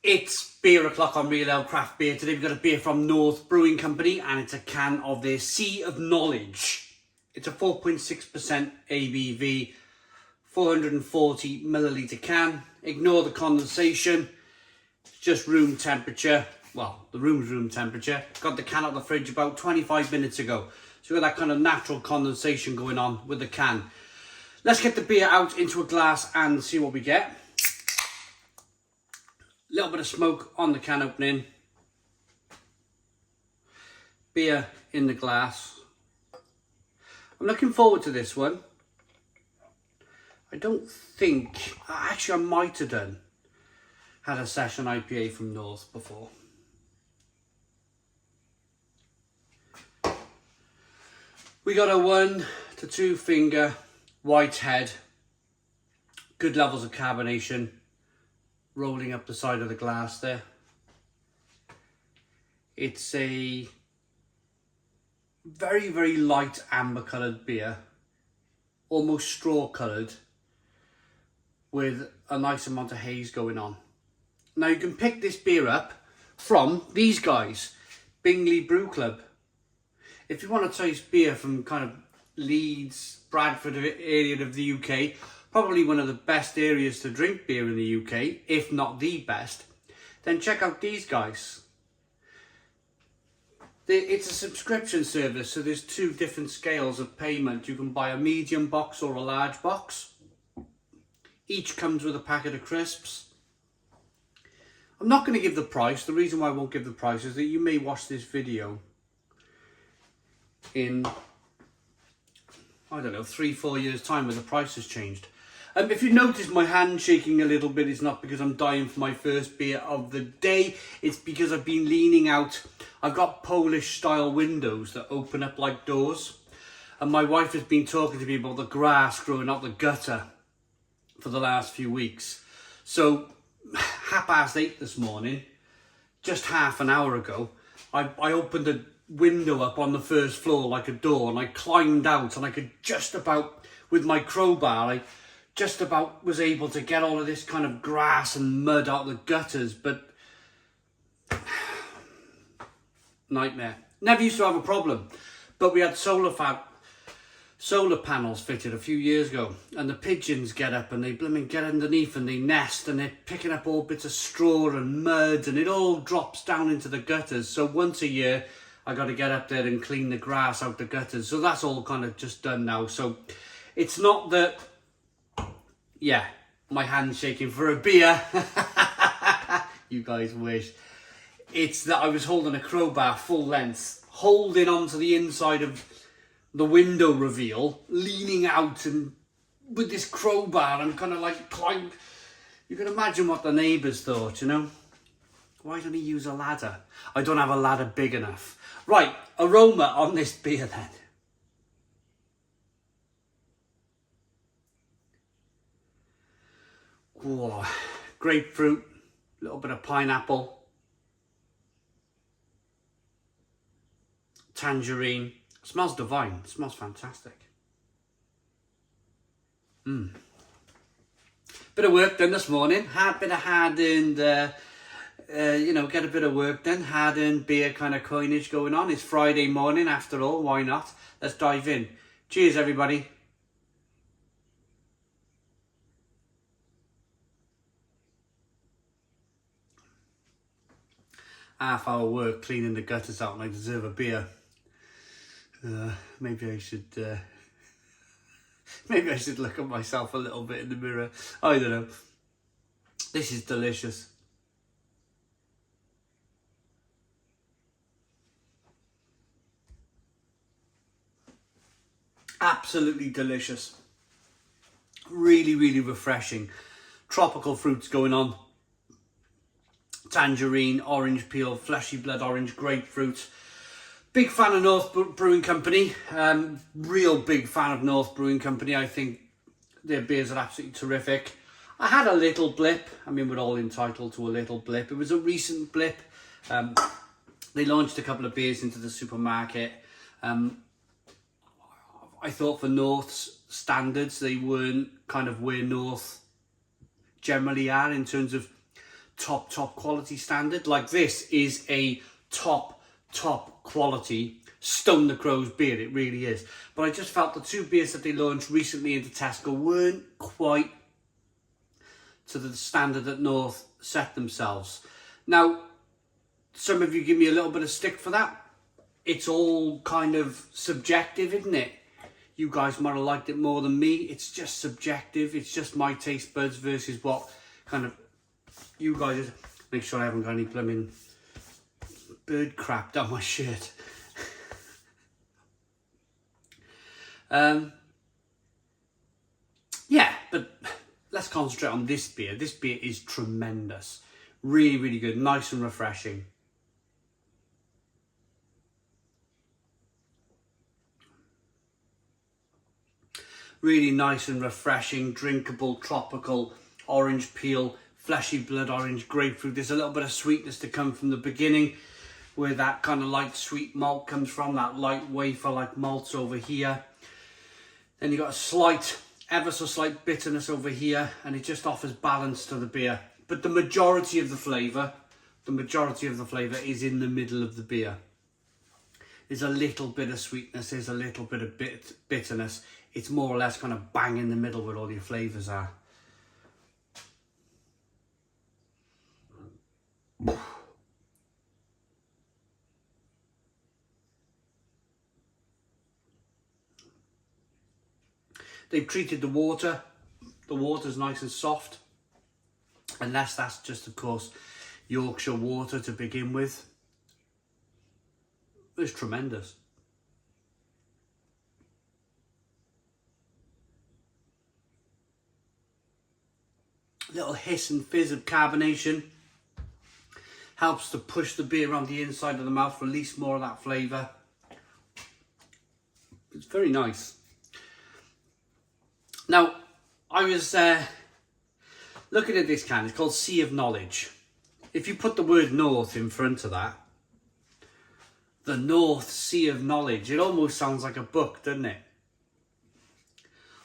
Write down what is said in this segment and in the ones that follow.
It's beer o'clock on Real Ale Craft Beer. Today we've got a beer from North Brewing Company and it's a can of their Sea of Knowledge. It's a 4.6% ABV, 440 milliliter can. Ignore the condensation, it's just room temperature. Well, the room's room temperature. Got the can out of the fridge about 25 minutes ago. So we've got that kind of natural condensation going on with the can. Let's get the beer out into a glass and see what we get. Little bit of smoke on the can opening. Beer in the glass. I'm looking forward to this one. I don't think, actually I might have had a session IPA from North before. We got a 1 to 2 finger white head. Good levels of carbonation. Rolling up the side of the glass there. It's a very, very light amber coloured beer, almost straw coloured, with a nice amount of haze going on. Now you can pick this beer up from these guys, Bingley Brew Club. If you want to taste beer from kind of Leeds, Bradford area of the UK, probably one of the best areas to drink beer in the UK, if not the best, then check out these guys. It's a subscription service, so there's 2 different scales of payment. You can buy a medium box or a large box. Each comes with a packet of crisps. I'm not going to give the price. The reason why I won't give the price is that you may watch this video in, I don't know, 3-4 years time when the price has changed. If you notice my hand shaking a little bit, it's not because I'm dying for my first beer of the day. It's because I've been leaning out. I've got Polish style windows that open up like doors. And my wife has been talking to me about the grass growing out the gutter for the last few weeks. So 8:30 this morning, just half an hour ago, I opened a window up on the first floor like a door and I climbed out and I could just about, with my crowbar, I just about was able to get all of this kind of grass and mud out of the gutters, but nightmare. Never used to have a problem, but we had solar panels fitted a few years ago, and the pigeons get up and they blooming get underneath and they nest and they're picking up all bits of straw and mud and it all drops down into the gutters. So once a year I got to get up there and clean the grass out the gutters. So that's all kind of just done now. So it's not that, yeah, my hand's shaking for a beer. You guys wish. It's that I was holding a crowbar full length, holding onto the inside of the window reveal, leaning out and with this crowbar and kind of like climbed. You can imagine what the neighbours thought, you know. Why don't he use a ladder? I don't have a ladder big enough. Right, aroma on this beer then. Whoa, grapefruit, a little bit of pineapple, tangerine. Smells divine. It smells fantastic. Bit of work done this morning. Bit of hard-earned, get a bit of work done. Hard-earned beer kind of coinage going on. It's Friday morning after all. Why not? Let's dive in. Cheers, everybody. Half-hour work cleaning the gutters out and I deserve a beer. Maybe I should look at myself a little bit in the mirror. I don't know. This is delicious. Absolutely delicious. Really, really refreshing. Tropical fruits going on. Tangerine, orange peel, fleshy blood orange, grapefruit. Big fan of North Brewing Company. Real big fan of North Brewing Company. I think their beers are absolutely terrific. I had a little blip. I mean, we're all entitled to a little blip. It was a recent blip. They launched a couple of beers into the supermarket. I thought for North's standards, they weren't kind of where North generally are in terms of top quality standard. Like this is a top quality Stone the Crow's beer, it really is. But I just felt the two beers that they launched recently into Tesco weren't quite to the standard that North set themselves. Now, some of you give me a little bit of stick for that. It's all kind of subjective, isn't it? You guys might have liked it more than me. It's just subjective. It's just my taste buds versus what kind of you guys. Make sure I haven't got any blooming bird crap down my shirt. Yeah, but let's concentrate on this beer. This beer is tremendous. Really, really good. Nice and refreshing. Really nice and refreshing, drinkable, tropical, orange peel, fleshy blood orange, grapefruit. There's a little bit of sweetness to come from the beginning, where that kind of light sweet malt comes from, that light wafer like malts over here. Then you've got a slight, ever so slight bitterness over here, and it just offers balance to the beer. But the majority of the flavour is in the middle of the beer. There's a little bit of sweetness, there's a little bit of bitterness. It's more or less kind of bang in the middle where all your flavours are. They've treated the water. The water's nice and soft. Unless that's just, of course, Yorkshire water to begin with. It's tremendous. Little hiss and fizz of carbonation. Helps to push the beer around the inside of the mouth, release more of that flavour. It's very nice. Now, I was looking at this can. It's called Sea of Knowledge. If you put the word North in front of that, the North Sea of Knowledge, it almost sounds like a book, doesn't it?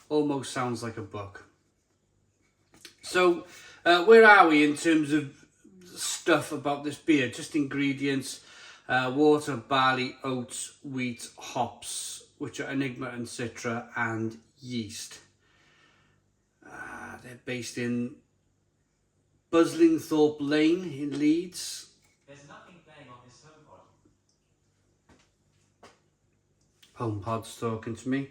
Almost sounds like a book. So, where are we in terms of stuff about this beer? Just ingredients: water, barley, oats, wheat, hops, which are Enigma and Citra, and yeast. They're based in Buslingthorpe Lane in Leeds. There's nothing playing on this HomePod. HomePod's talking to me.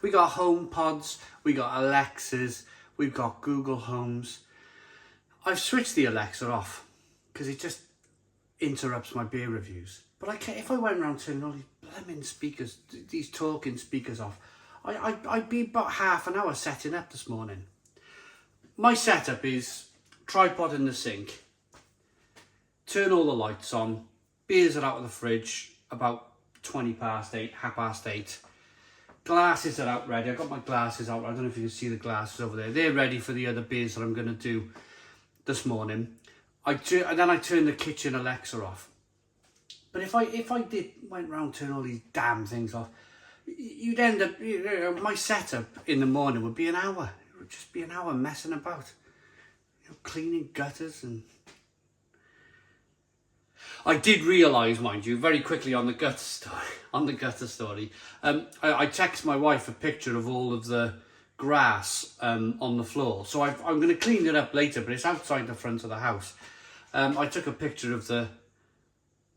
We got HomePods, we got Alexas, we've got Google Homes. I've switched the Alexa off because it just interrupts my beer reviews. But I can't, if I went around turning all these blimmin' speakers, these talking speakers off, I'd be about half an hour setting up this morning. My setup is tripod in the sink, turn all the lights on, beers are out of the fridge about 8:20, 8:30. Glasses are out ready. I've got my glasses out. I don't know if you can see the glasses over there. They're ready for the other beers that I'm going to do this morning. And then I turn the kitchen Alexa off. But if I went around turning all these damn things off, you'd end up, my setup in the morning would be an hour. It would just be an hour messing about, cleaning gutters. And I did realise, mind you, very quickly on the gutter story. I text my wife a picture of all of the grass on the floor. So I'm going to clean it up later, but it's outside the front of the house. I took a picture of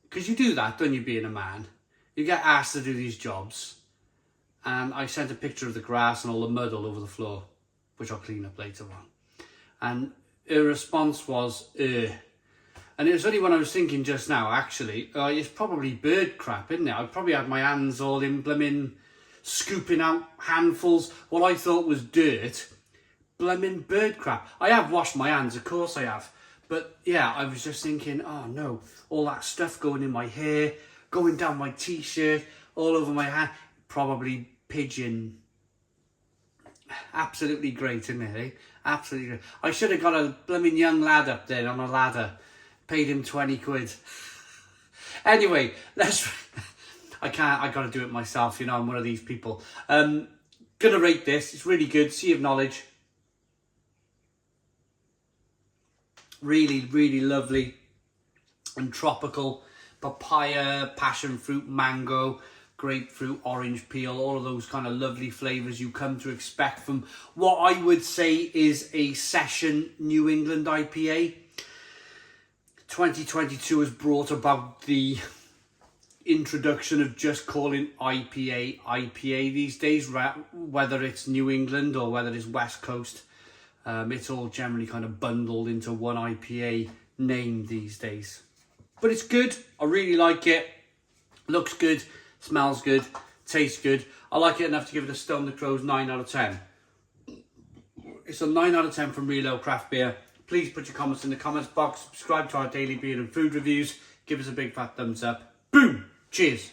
because you do that, don't you, being a man? You get asked to do these jobs. And I sent a picture of the grass and all the mud all over the floor, which I'll clean up later on. And her response was, And it was only when I was thinking just now, actually, it's probably bird crap, isn't it? I probably had my hands all in blooming, scooping out handfuls. What I thought was dirt, blooming bird crap. I have washed my hands, of course I have. But yeah, I was just thinking, oh no, all that stuff going in my hair, going down my t-shirt, all over my hand. Probably pigeon. Absolutely great, isn't it? Eh? Absolutely great. I should have got a blooming young lad up there on a ladder. Paid him 20 quid. Anyway, I gotta do it myself, I'm one of these people. Gonna rate this, it's really good. Sea of Knowledge. Really, really lovely and tropical. Papaya, passion fruit, mango, grapefruit, orange peel, all of those kind of lovely flavours you come to expect from what I would say is a session New England IPA. 2022 has brought about the introduction of just calling IPA these days, whether it's New England or whether it's West Coast. It's all generally kind of bundled into one IPA name these days. But it's good. I really like it. Looks good, smells good, tastes good. I like it enough to give it a Stone the Crows 9 out of 10. It's a 9 out of 10 from Real Ale Craft Beer. Please put your comments in the comments box. Subscribe to our daily beer and food reviews. Give us a big fat thumbs up. Boom! Cheers!